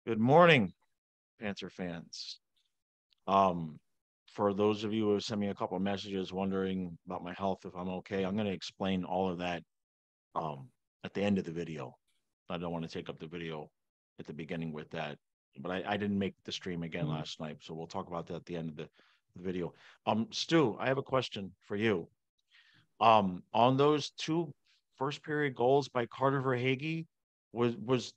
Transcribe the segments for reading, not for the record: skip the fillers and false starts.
Good morning, Panther fans. Um, for those of you who have sent me a couple of messages wondering about my health, if I'm okay, I'm going to explain all of that um, at the end of the video. I don't want to take up the video at the beginning with that, but I didn't make the stream again last night, so we'll talk about that at the end of the video. Stu, I have a question for you. On those two first period goals by Carter Verhaeghe, was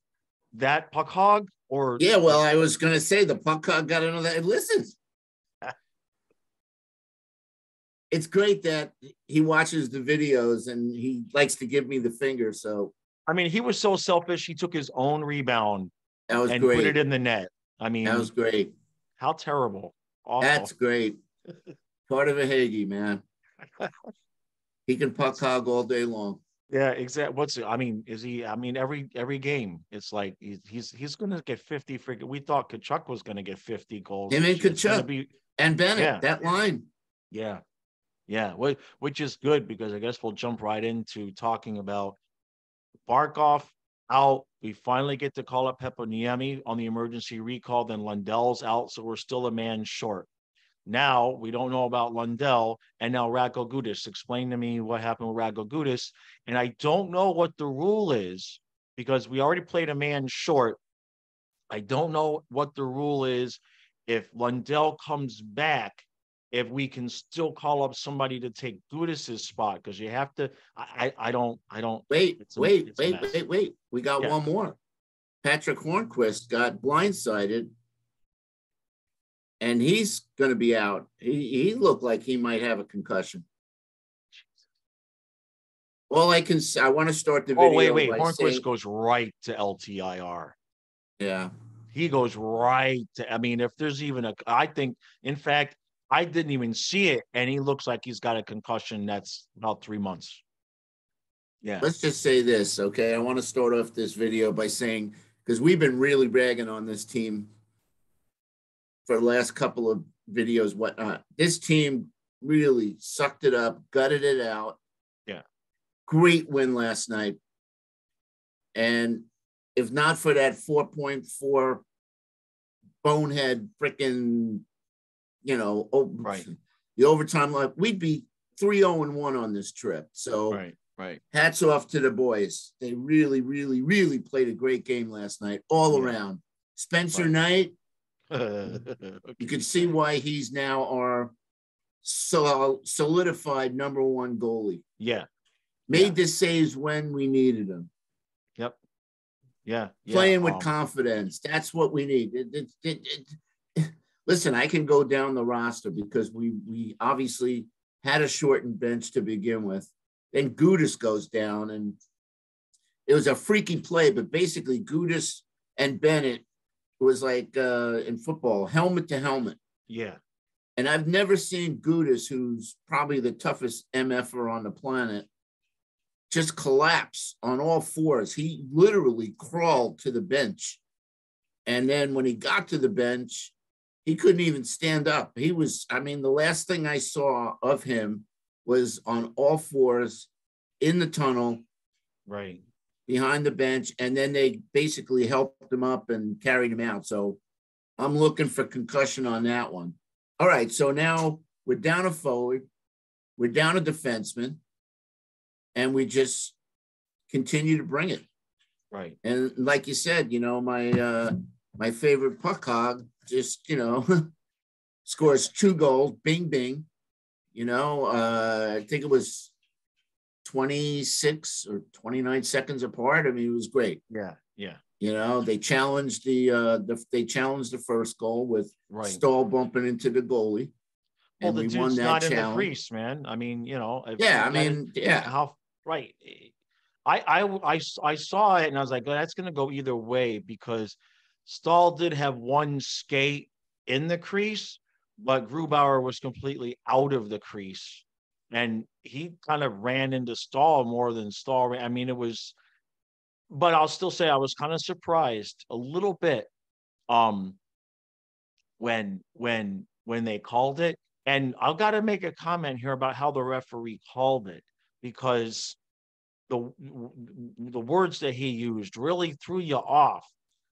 that puck hog or Yeah, well, I was going to say the puck got another. Listen, it's great that he watches the videos and he likes to give me the finger. So I mean, he was so selfish. He took his own rebound that was and put it great. in the net. I That was mean, great. how terrible. That's Awful. great. Part of a Hagee, man. He can puck hog all day long. Yeah, exactly. I mean, is he? I mean, every game, it's like he's going to get 50. We thought Kachuk was going to get 50 goals Him and this year. It's going to Kachuk be, and Bennett, yeah, that line. yeah, yeah. Which is good because I guess we'll jump right into talking about Barkov out. We finally get to call up Heponiemi on the emergency recall. Then Lundell's out, so we're still a man short. Now we don't know about Lundell, and now Radko Gudas. Explain to me what happened with Radko Gudas. And I don't know what the rule is because we already played a man short. I don't know what the rule is if Lundell comes back, if we can still call up somebody to take Gudas's spot because you have to. I don't. Wait. It's a mess. We got Yeah. one more. Patrick Hornquist got blindsided, and he's going to be out. He looked like he might have a concussion. All I want to start the video. Oh, wait. Hornquist saying, goes right to LTIR. Yeah. He goes right to, I mean, if there's even I think, in fact, I didn't even see it, and he looks like he's got a concussion that's about 3 months. Yeah. Let's just say this, okay? I want to start off this video by saying, because we've been really bragging on this team for the last couple of videos, whatnot. This team really sucked it up, gutted it out. Yeah. Great win last night. And if not for that 4.4 bonehead freaking, right. The overtime line, we'd be 3-0-1 on this trip. So right. Hats off to the boys. They really, really, really played a great game last night, all around. Spencer Knight, you can see why he's now our solidified number one goalie. Yeah. Made the saves when we needed them. Yep. Yeah. Playing with confidence. That's what we need. Listen, I can go down the roster because we obviously had a shortened bench to begin with. Then Gudas goes down, and it was a freaky play, but basically Gudas and Bennett was like in football, helmet to helmet. Yeah. And I've never seen Gudas, who's probably the toughest MFer on the planet, just collapse on all fours. He literally crawled to the bench. And then when he got to the bench, he couldn't even stand up. The last thing I saw of him was on all fours in the tunnel, right behind the bench, and then they basically helped him up and carried him out. So I'm looking for concussion on that one. All right, so now we're down a forward, we're down a defenseman, and we just continue to bring it. Right. And like you said, my favorite puck hog just scores 2 goals, bing bing. I think it was 26 or 29 seconds apart. I mean, it was great. Yeah. They challenged the first goal with Stahl bumping into the goalie. Well, the dude's not in the crease, man. I mean, how right. I saw it and I was like, that's going to go either way because Stahl did have one skate in the crease, but Grubauer was completely out of the crease, and he kind of ran into Stahl more than Stahl ran. I mean, it was, but I'll still say I was kind of surprised a little bit when they called it. And I've got to make a comment here about how the referee called it, because the words that he used really threw you off,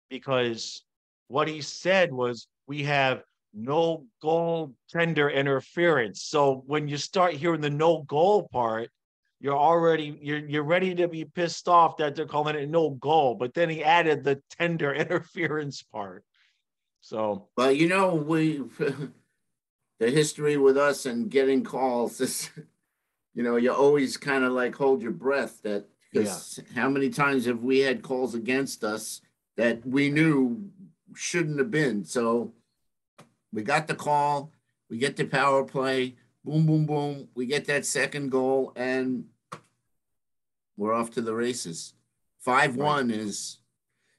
because what he said was, we have no goaltender interference. So when you start hearing the no goal part, you're ready to be pissed off that they're calling it no goal. But then he added the tender interference part. So, well, we the history with us and getting calls is, you always kind of like hold your breath, that yeah, because how many times have we had calls against us that we knew shouldn't have been? So we got the call, we get the power play, boom, boom, boom, we get that second goal, and we're off to the races. right, 5-1 is,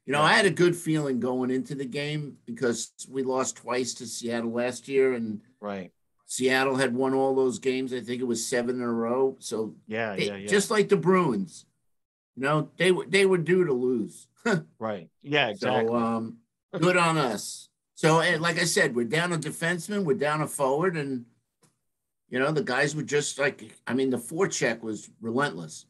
yeah, I had a good feeling going into the game because we lost twice to Seattle last year, and right. Seattle had won all those games. I think it was 7 in a row. So Yeah, yeah, yeah. just like the Bruins, they were due to lose. Right. Yeah, So exactly. good on us. So like I said, we're down a defenseman, we're down a forward, and the guys were just like, I mean, the forecheck was relentless.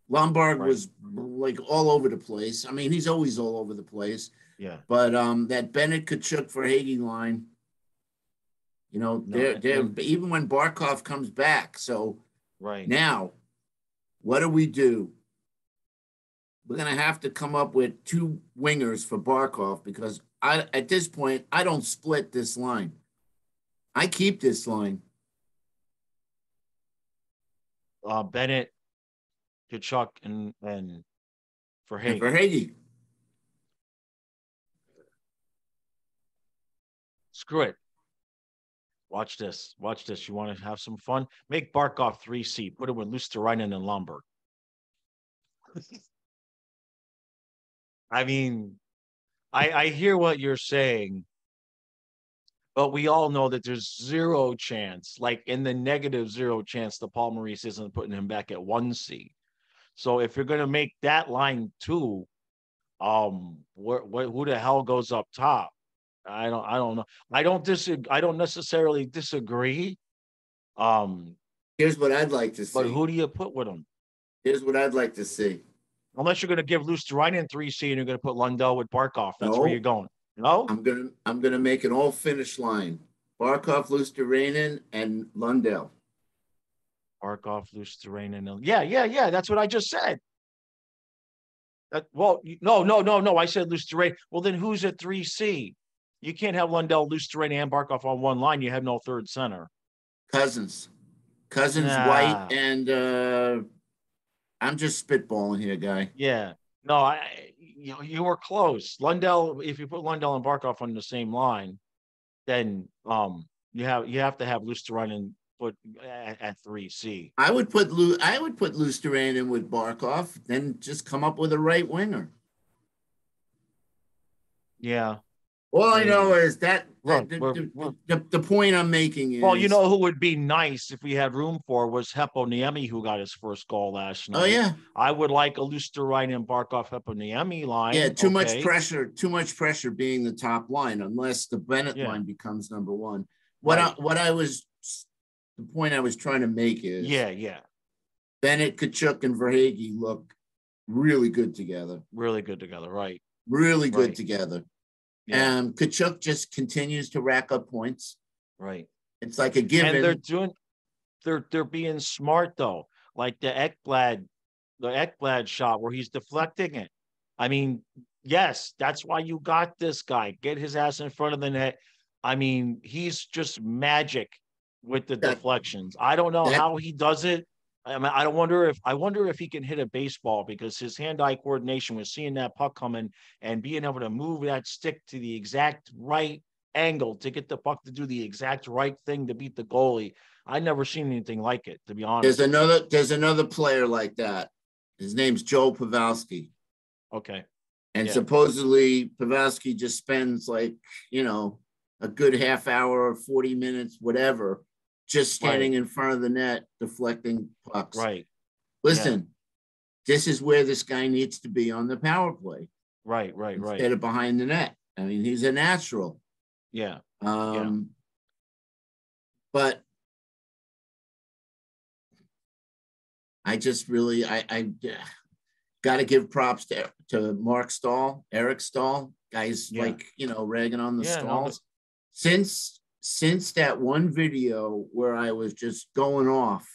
Lombard Right. was like all over the place. I mean, he's always all over the place. Yeah. But that Bennett Kachuk for Hagee line, No, they're even when Barkov comes back. So right. now, what do we do? We're gonna have to come up with two wingers for Barkov, because at this point I don't split this line. I keep this line. Bennett, Kachuk, and for And for Hagee. Hagee, Screw it. Watch this. Watch this. You want to have some fun? Make Barkov 3C. Put it with Lusterinen and Lombard. I mean, I hear what you're saying, but we all know that there's zero chance, like in the negative zero chance, the Paul Maurice isn't putting him back at 1C. So if you're gonna make that line 2, who the hell goes up top? I don't know. I don't necessarily disagree. Um, here's what I'd like to but see. who do you put with him? Here's what I'd like to see. Unless you're going to give Luosterainen 3C and you're going to put Lundell with Barkov. That's where you're No, going. No? I'm gonna make an all finish line. Barkov, Lusterrainen, and Lundell. Barkov, Luosterainen. Yeah, yeah, yeah. That's what I just said. No. I said Luosterainen. Well, then who's at 3C? You can't have Lundell, Luosterainen, and Barkov on one line. You have no third center. Cousins. Cousins, White, Nah. and I'm just spitballing here, guy. Yeah. No, you were close. Lundell, if you put Lundell and Barkov on the same line, then you have to have Luosterainen put at 3C. I would put Lusteran in with Barkov, then just come up with a right winger. Yeah, All I know maybe. is that Look, the point I'm making well, you is, know who would be nice if we had room for was Heponiemi, who got his first goal last oh night. yeah, I would like a Luosterainen, Barkov, Heponiemi yeah, line. too much Okay. pressure, being the top line, unless the Bennett Yeah. line becomes number one. Right. The point I was trying to make is Yeah. Yeah. Bennett, Kachuk, and Verhage look really good together. Really good together. Right. Really good Right. together. Yeah. Kachuk just continues to rack up points. Right. It's like a And given. they're being smart though. Like the Ekblad shot where he's deflecting it. I mean, yes, that's why you got this guy. Get his ass in front of the net. I mean, he's just magic with the That deflections. I don't know that how he does it. I mean, I wonder if he can hit a baseball, because his hand-eye coordination with seeing that puck coming and being able to move that stick to the exact right angle to get the puck to do the exact right thing to beat the goalie. I never seen anything like it, to be there's honest with you. another player like that. His name's Joe Pavelski. Okay. And Yeah. supposedly Pavelski just spends like, a good half hour or 40 minutes, whatever, just Right. standing in front of the net, deflecting pucks. Right. Yeah. Listen, this is where this guy needs to be on the power play Right. Right. Right. instead of behind the net. I mean, he's a natural. Yeah. Yeah. Um, but I just really, I got to give props to Mark Stahl, Eric Stahl. Guys Yeah. like, ragging on the Yeah. No, stalls. Since that one video where I was just going off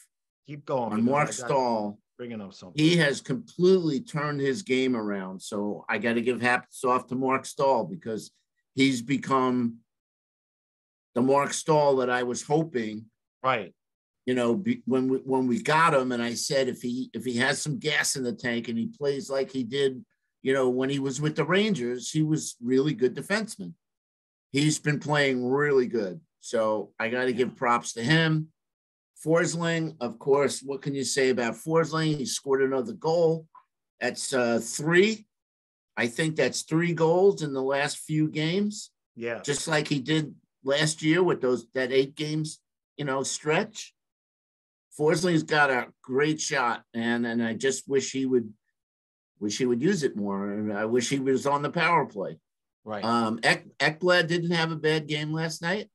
keep going on because Mark I got to Stahl, bring up something. he has completely turned his game around. So I got to give hats off to Mark Stahl because he's become the Mark Stahl that I was hoping. Right. When we got him, and I said if he has some gas in the tank and he plays like he did, when he was with the Rangers, he was really good defenseman. He's been playing really good, so I got to give props to him. Forsling, of course, what can you say about Forsling? He scored another goal. That's 3. I think that's 3 goals in the last few games. Yeah. Just like he did last year with that 8 games, stretch. Forsling's got a great shot, and I just wish he would use it more. And I wish he was on the power play. Right. Ekblad didn't have a bad game last night.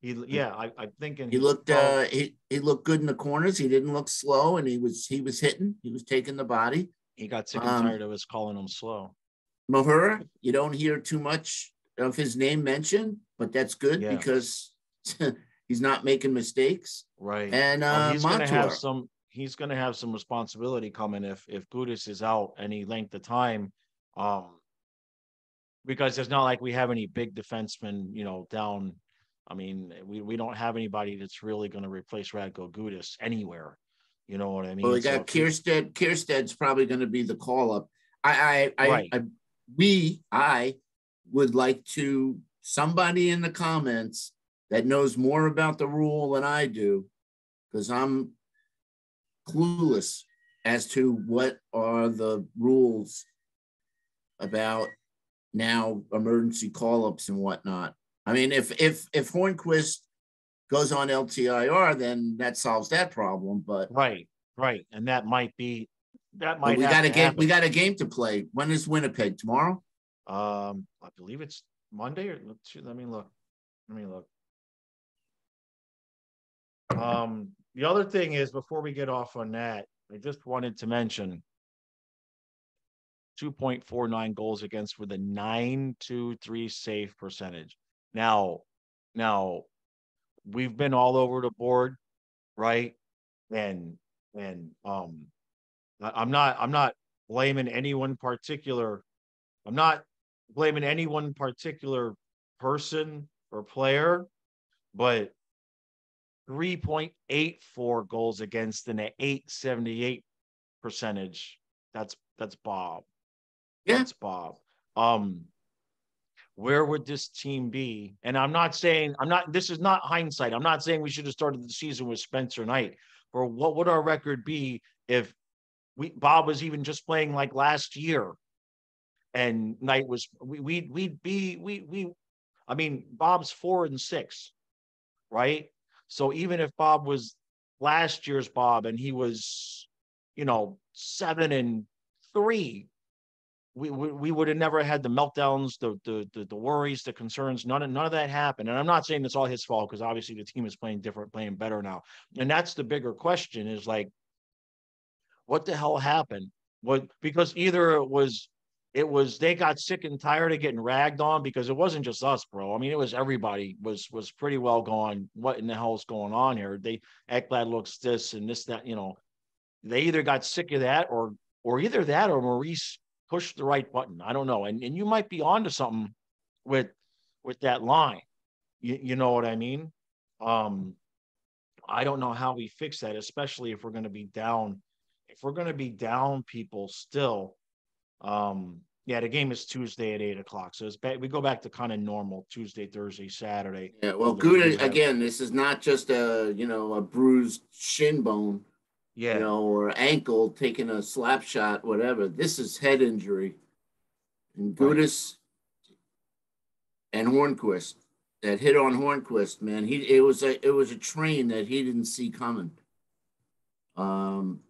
I'm thinking he looked he looked good in the corners. He didn't look slow, and he was hitting. He was taking the body. He got sick and tired of us calling him slow. Mahura, you don't hear too much of his name mentioned, but that's good because he's not making mistakes. Right. And he's going to have some responsibility coming if Gudas is out any length of time. Because it's not like we have any big defensemen, down. I mean, we don't have anybody that's really going to replace Radko Gudas anywhere. You know what I mean? Well, we got Kierstead. Kierstead's probably going to be the call up. I would like to somebody in the comments that knows more about the rule than I do, because I'm clueless as to what are the rules about now emergency call-ups and whatnot. I mean, if Hornquist goes on LTIR, then that solves that problem. But right, and that might. We got a game to play. When is Winnipeg? Tomorrow? I believe it's Monday. Or let me look. The other thing is, before we get off on that, I just wanted to mention 2.49 goals against with a 923 save percentage. Now we've been all over the board, right? And I'm not blaming any one particular. I'm not blaming any one particular person or player, but 3.84 goals against an 878 percentage. That's Bob. Yeah. That's Bob. Where would this team be? And this is not hindsight. I'm not saying we should have started the season with Spencer Knight. Or what would our record be if Bob was even just playing like last year and Knight was, I mean, Bob's 4-6, right? So even if Bob was last year's Bob and he was, 7-3, we would have never had the meltdowns, the worries, the concerns. None of that happened. And I'm not saying it's all his fault, because obviously the team is playing better now. And that's the bigger question, is like, what the hell happened? Because either it was they got sick and tired of getting ragged on, because it wasn't just us, bro. I mean, it was everybody was pretty well going, what in the hell is going on here? Ekblad looks this and this, that, they either got sick of that or either that or Maurice pushed the right button. I don't know. And you might be onto something with that line. You know what I mean? I don't know how we fix that, especially if we're going to be down. If we're going to be down people still, the game is Tuesday at 8:00. So we go back to kind of normal Tuesday, Thursday, Saturday. Yeah. Well, good. Again, this is not just a bruised shin bone. Yeah. Or ankle, taking a slap shot, whatever. This is head injury. And Gudas and Hornquist, that hit on Hornquist, man, it was a train that he didn't see coming. And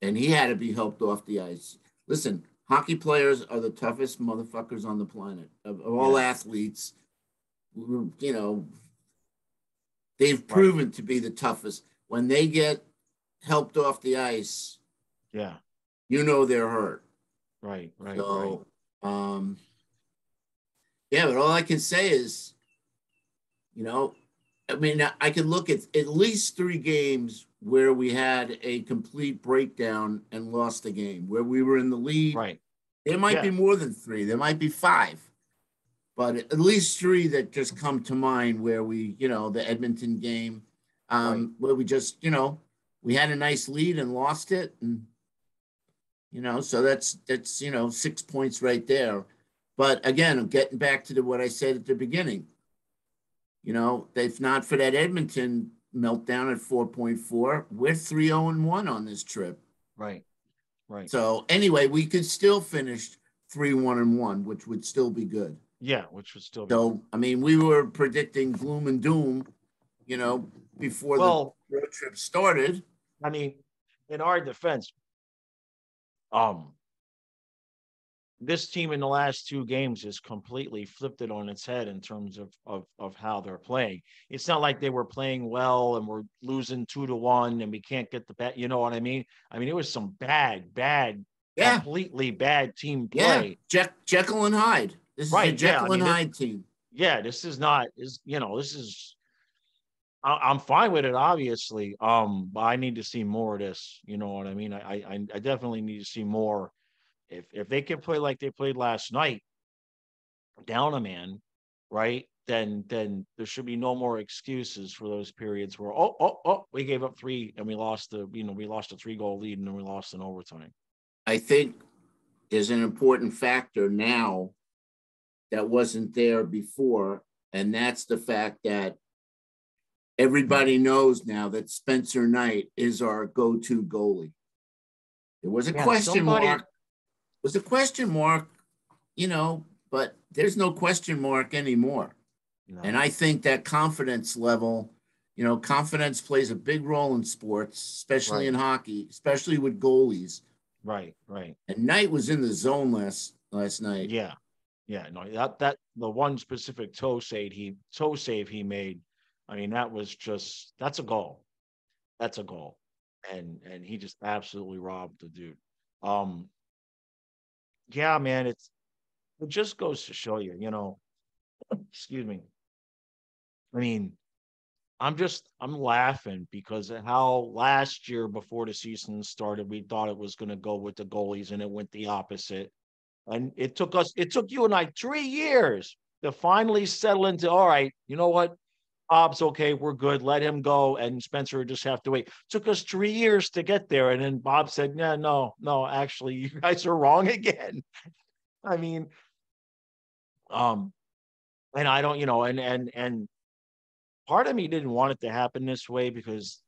he had to be helped off the ice. Listen, hockey players are the toughest motherfuckers on the planet. Of all athletes, they've proven to be the toughest. When they get helped off the ice, they're hurt. Right. So Yeah, but all I can say is, you know, I mean, I could look at least 3 games where we had a complete breakdown and lost the game, where we were in the lead. Right. There might be Yeah. more than 3. There might be 5, but at least 3 that just come to mind where we, the Edmonton game, Right. where we just, we had a nice lead and lost it. And, so that's 6 points right there. But again, I'm getting back to what I said at the beginning. If not for that Edmonton meltdown at 4.4, we're 3-0-1 on this trip. Right. Right. So anyway, we could still finish 3-1-1, which would still be good. Yeah, which would still be So, good. I mean, we were predicting gloom and doom, before the Well, road trip started. I mean, in our defense, um, this team in the last 2 games has completely flipped it on its head in terms of how they're playing. It's not like they were playing well and we're losing 2-1 and we can't get the bet. You know what I mean? I mean, it was some bad, Yeah, completely bad team yeah. play. Jekyll and Hyde. This is a Right. Yeah. I Jekyll and mean, Hyde team. yeah, this is not, this is, I'm fine with it, obviously. But I need to see more of this. You know what I mean? I definitely need to see more. If they can play like they played last night, down a man, right? Then there should be no more excuses for those periods where we gave up 3 and we lost a 3-goal lead and then we lost in overtime. I think there's an important factor now that wasn't there before, and that's the fact that everybody knows now that Spencer Knight is our go-to goalie. There was a question mark. Was a question mark, but there's no question mark anymore. No. And I think that confidence level, confidence plays a big role in sports, especially in hockey, especially with goalies. Right. And Knight was in the zone last night. Yeah. No, that the one specific toe save he made. I mean, that's a goal. That's a goal. And he just absolutely robbed the dude. Yeah, man, it just goes to show you, excuse me. I mean, I'm laughing because of how last year before the season started, we thought it was going to go with the goalies and it went the opposite. And it took you and I 3 years to finally settle into, all right, you know what? Bob's okay. We're good. Let him go. And Spencer would just have to wait. Took us 3 years to get there. And then Bob said, yeah, no, actually, you guys are wrong again. I mean, and I don't, and part of me didn't want it to happen this way because,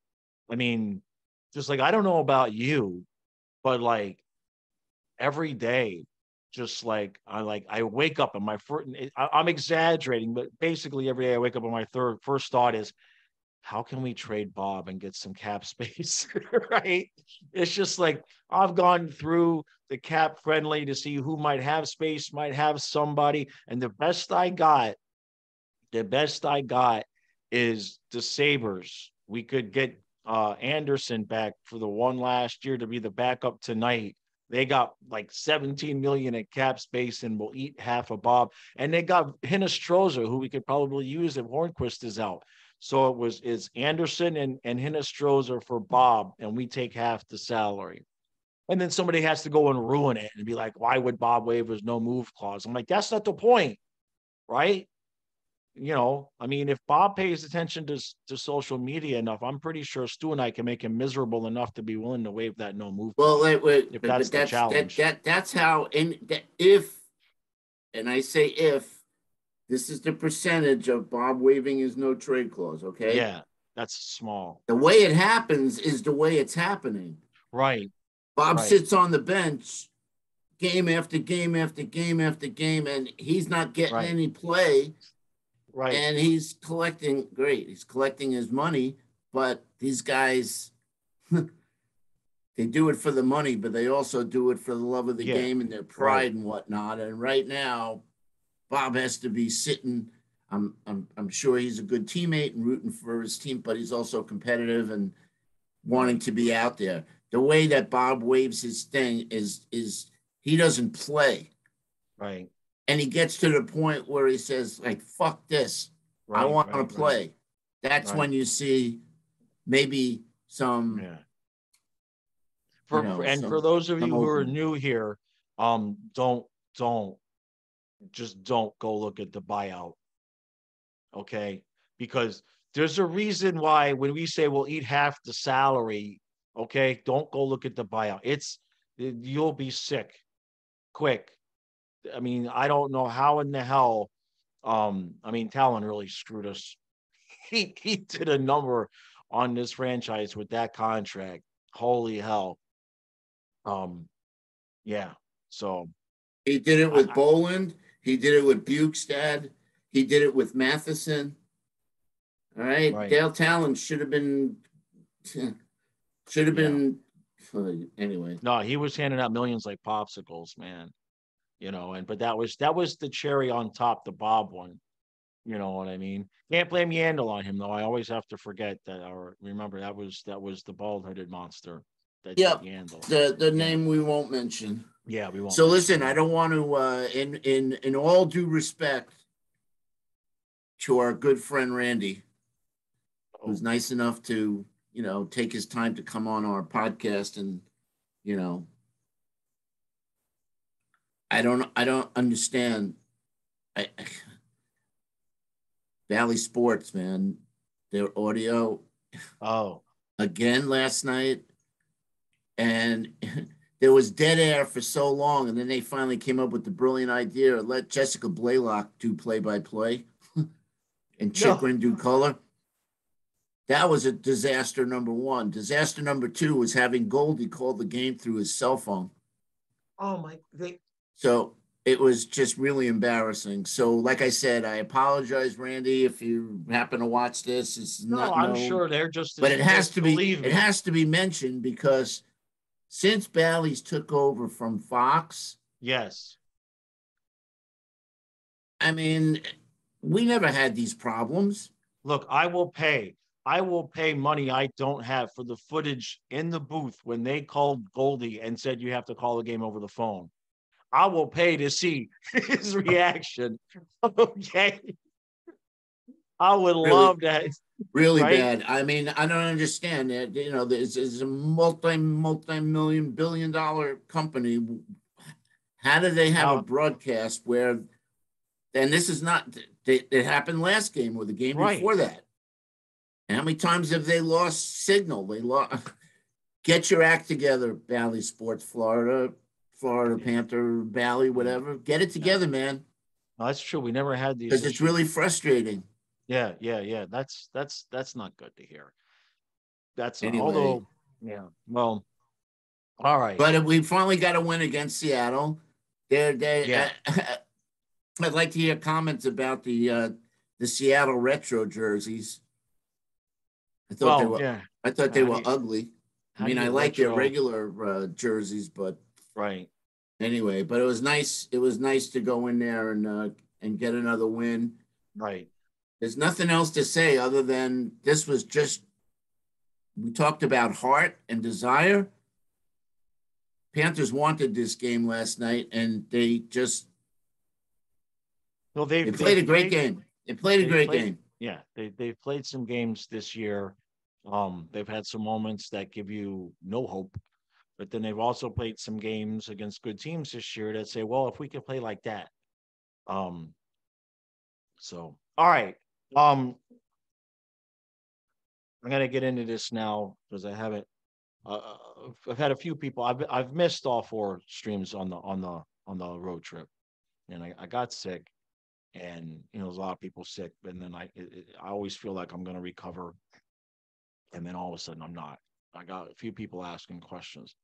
I mean, just like, I don't know about you, but like every day, just like I wake up and I'm exaggerating, but basically every day I wake up and my first thought is, how can we trade Bob and get some cap space? Right? It's just like I've gone through the cap friendly to see who might have space, might have somebody, and the best I got is the Sabres. We could get Anderson back for the one last year to be the backup tonight. They got like 17 million in cap space and will eat half of Bob. And they got Hinostroza, who we could probably use if Hornquist is out. So it's Anderson and Hinostroza for Bob, and we take half the salary. And then somebody has to go and ruin it and be like, why would Bob waive his no move clause? I'm like, that's not the point, right? I mean, if Bob pays attention to social media enough, I'm pretty sure Stu and I can make him miserable enough to be willing to waive that no move. Well, if that's the challenge. That's how. And I say if, this is the percentage of Bob waiving his no trade clause. Okay. Yeah, that's small. The way it happens is the way it's happening. Right. Bob sits on the bench game after game after game after game, and he's not getting any play. Right. And he's collecting, he's collecting his money, but these guys, they do it for the money, but they also do it for the love of the game and their pride and whatnot. And right now, Bob has to be sitting. I'm sure he's a good teammate and rooting for his team, but he's also competitive and wanting to be out there. The way that Bob waves his thing is he doesn't play. Right. and he gets to the point where he says, like, fuck this. I Right, want to right, right, play. That's right. when you see maybe some, Yeah. you For know, and for those of some you who are opening. new here, don't just don't go look at the buyout, okay? Because there's a reason why when we say we'll eat half the salary, okay, don't go look at the buyout. You'll be sick quick. I mean, I don't know how in the hell. I mean, Talon really screwed us. He did a number on this franchise with that contract. Holy hell. Um, yeah. So He did it with I Boland. He did it with Bukestad. He did it with Matheson. All right. right. Dale Talon should have Yeah. been anyway. No, he was handing out millions like popsicles, man. And but that was the cherry on top, the Bob one. You know what I mean? Can't blame Yandel on him though. I always have to forget that, or remember that was the bald headed monster that did Yep. Yandel. The Yeah, name we won't mention. yeah, we won't So mention listen, I him. don't want to in all due respect to our good friend Randy, Oh, who's nice enough to, take his time to come on our podcast and, you know, I don't understand. Valley Sports, man, their audio oh, again last night, and there was dead air for so long, and then they finally came up with the brilliant idea to let Jessica Blaylock do play-by-play and no. Chikrin do color. That was a disaster number one. Disaster number two was having Goldie call the game through his cell phone. Oh my, they So it was just really embarrassing. So, like I said, I apologize, Randy, if you happen to watch this. It's no. not I'm known, sure they're just but as it has pissed. to be Believe it me. has to be mentioned because since Bally's took over from Fox, Yes. I mean, we never had these problems. Look, I will pay. I will pay money I don't have for the footage in the booth when they called Goldie and said you have to call the game over the phone. I will pay to see his reaction. Okay. I would Really, love that. really Right? bad. I mean, I don't understand that. There's a multi-million billion-dollar company. How do they have a How broadcast where? And this is not. It happened last game or the game right. before that. And how many times have they lost signal? They lost. Get your act together, Valley Sports, Florida Yeah. Panther, Valley, Yeah. whatever. Get it Yeah. together, man, No, that's true. We never had these because it's issues. really frustrating. Yeah, yeah, yeah. That's not good to hear. That's Anyway, although, yeah. Well, all right. but we finally got a win against Seattle. Yeah. I'd like to hear comments about the Seattle retro jerseys. I thought they Well, were yeah. I thought they How do were you ugly. I how do mean, you I get like their retro? regular jerseys, but Right. anyway, but it was nice. It was nice to go in there and get another win. Right. There's nothing else to say other than this was just we talked about heart and desire. Panthers wanted this game last night, and Well, they they've played they've a great played game. They played a they've great played game. yeah, they've played some games this year. They've had some moments that give you no hope, but then they've also played some games against good teams this year that say, well, if we could play like that. Um, so all right. Um, I'm gonna get into this now because I haven't. I've had a few people. I've missed all four streams on the road trip, and I got sick, and there's a lot of people sick, and then I always feel like I'm gonna recover, and then all of a sudden I'm not. I got a few people asking questions.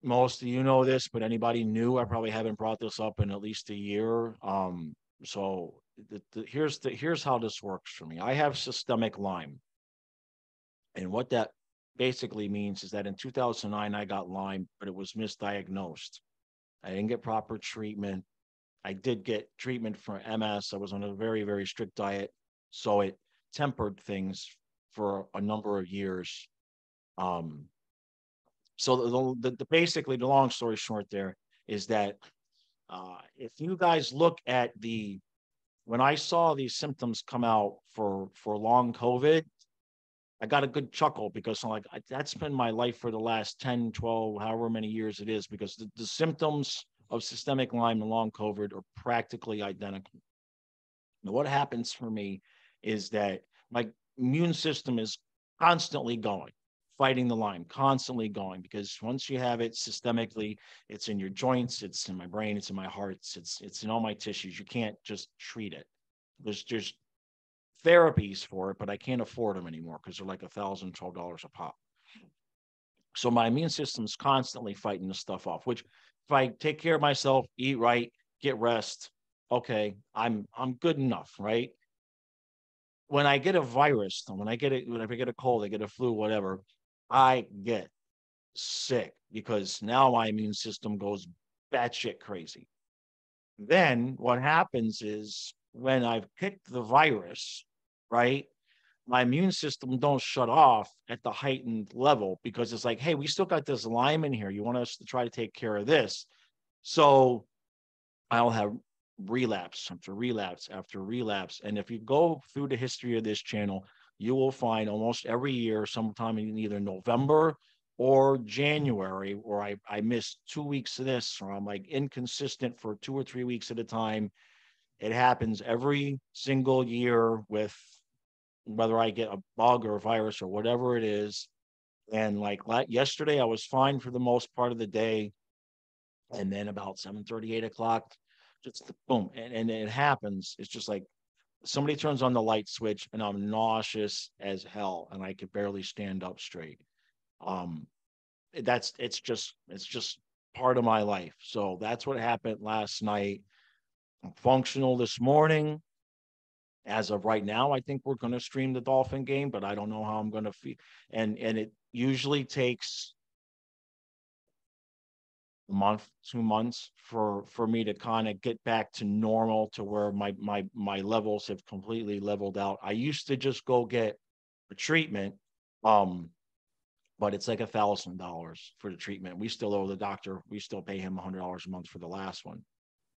Most of you know this, but anybody new, I probably haven't brought this up in at least a year. So here's how this works for me. I have systemic Lyme. And what that basically means is that in 2009, I got Lyme, but it was misdiagnosed. I didn't get proper treatment. I did get treatment for MS. I was on a very, very strict diet. So it tempered things for a number of years. So basically, the long story short there is that If you guys look at when I saw these symptoms come out for long COVID, I got a good chuckle because I'm like, that's been my life for the last 10, 12, however many years it is, because the symptoms of systemic Lyme and long COVID are practically identical. Now, what happens for me is that my immune system is constantly going, fighting the Lyme, constantly going, because once you have it systemically, it's in your joints, it's in my brain, it's in my heart, it's in all my tissues. You can't just treat it. There's therapies for it, but I can't afford them anymore because they're like $1,000, $12 a pop. So my immune system's constantly fighting this stuff off, which if I take care of myself, eat right, get rest, okay, I'm good enough, right? When I get a virus, when I get a cold, I get a flu, whatever, I get sick because now my immune system goes batshit crazy. Then what happens is when I've kicked the virus, right, my immune system don't shut off at the heightened level because it's like, hey, we still got this Lyme in here. You want us to try to take care of this. So I'll have relapse after relapse after relapse. And if you go through the history of this channel, you will find almost every year, sometime in either November or January, where I miss 2 weeks of this, or I'm like inconsistent for 2 or 3 weeks at a time. It happens every single year with whether I get a bug or a virus or whatever it is. And like yesterday, I was fine for the most part of the day. And then about 7:30, 8 o'clock, just boom. And it happens. It's just like somebody turns on the light switch and I'm nauseous as hell and I could barely stand up straight. Um, it's just part of my life. So that's what happened last night. I'm functional this morning. As of right now, I think we're going to stream the Dolphin game, but I don't know how I'm going to feel. And it usually takes a month, 2 months for me to kind of get back to normal, to where my levels have completely leveled out. I used to just go get a treatment, but it's like $1,000 for the treatment. We still owe the doctor. We still pay him $100 a month for the last one.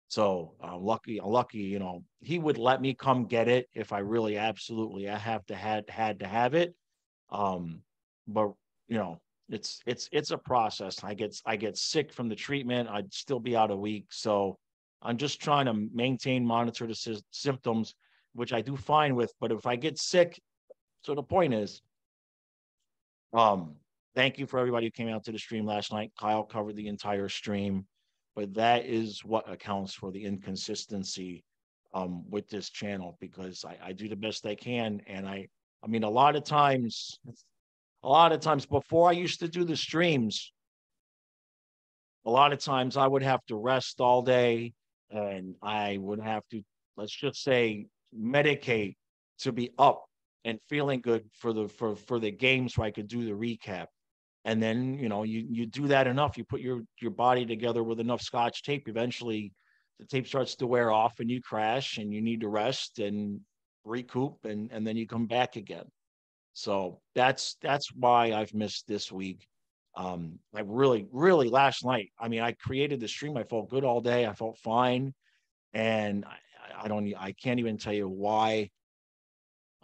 So lucky, you know, he would let me come get it if I really absolutely I had to have it. But you know, it's a process. I get sick from the treatment. I'd still be out a week. So I'm just trying to maintain, monitor the symptoms, which I do fine with. But if I get sick, so the point is, thank you for everybody who came out to the stream last night. Kyle covered the entire stream, but that is what accounts for the inconsistency with this channel, because I do the best I can. And I mean, a lot of times before I used to do the streams, a lot of times I would have to rest all day and I would have to, let's just say, medicate to be up and feeling good for the game so I could do the recap. And then, you know, you do that enough, you put your body together with enough scotch tape, eventually the tape starts to wear off and you crash and you need to rest and recoup, and then you come back again. So that's why I've missed this week. I really last night, I mean, I created the stream, I felt good all day, I felt fine, and I can't even tell you why.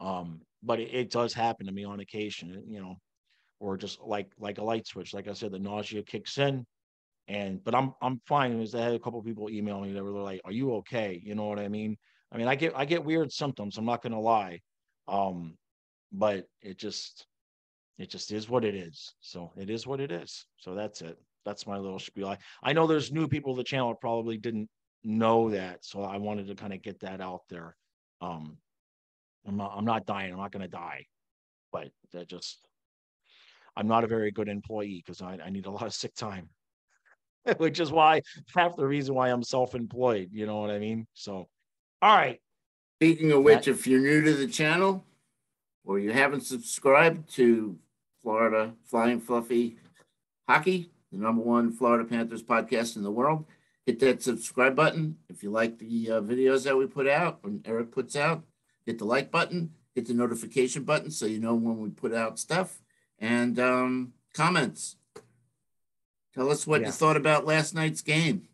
But it does happen to me on occasion, you know, or just like a light switch. Like I said, the nausea kicks in, but I'm fine. Because I had a couple of people email me that were like, "Are you okay?" You know what I mean? I mean, I get weird symptoms. I'm not gonna lie, but it just is what it is. So it is what it is. So that's it. That's my little spiel. I know there's new people to the channel that probably didn't know that, so I wanted to kind of get that out there. I'm not dying. I'm not gonna die, but I'm not a very good employee because I need a lot of sick time, which is why half the reason why I'm self-employed. You know what I mean? So, all right. Speaking of which, if you're new to the channel or you haven't subscribed to Florida Flying Fluffy Hockey, the #1 Florida Panthers podcast in the world, hit that subscribe button. If you like the videos that we put out, when Eric puts out, hit the like button, hit the notification button so you know when we put out stuff, and comments. Tell us what you thought about last night's game.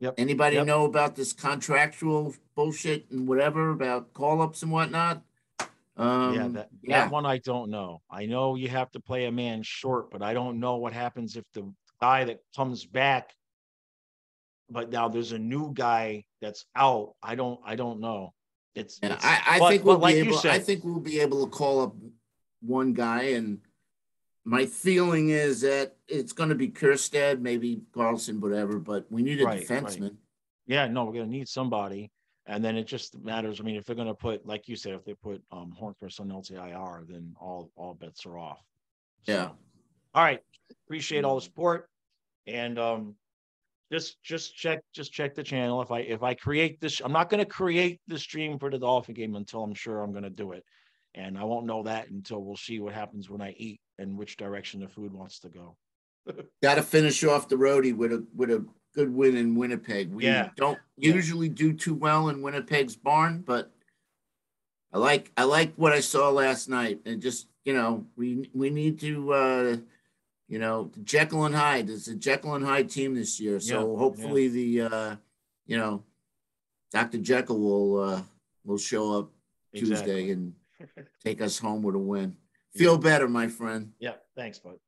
Yep. Anybody Yep. know about this contractual bullshit and whatever about call-ups and whatnot? Yeah, that Yeah. one I don't know. I know you have to play a man short, but I don't know what happens if the guy that comes back, but now there's a new guy that's out. I don't know. Yeah, It's I think we'll but be like you able. I said, think we'll be able to call up one guy, and my feeling is that it's going to be Kirstead, maybe Carlson, whatever. But we need a right, right. defenseman. Yeah, no, we're gonna need somebody. And then it just matters. I mean, if they're gonna put, like you said, if they put Hornqvist on LTIR, then all bets are off. Yeah. So all right. Appreciate all the support. And just check the channel. If I create this, I'm not going to create the stream for the Dolphin game until I'm sure I'm going to do it, and I won't know that until we'll see what happens when I eat and which direction the food wants to go. Got to finish off the roadie with a good win in Winnipeg. We Yeah, don't yeah, usually do too well in Winnipeg's barn, but I like what I saw last night, and just we need to Jekyll and Hyde. It's a Jekyll and Hyde team this year, yeah, so yeah. hopefully the you know Dr. Jekyll will show up Tuesday Exactly. and take us home with a win. Yeah, Feel better, my friend. yeah. Thanks, bud.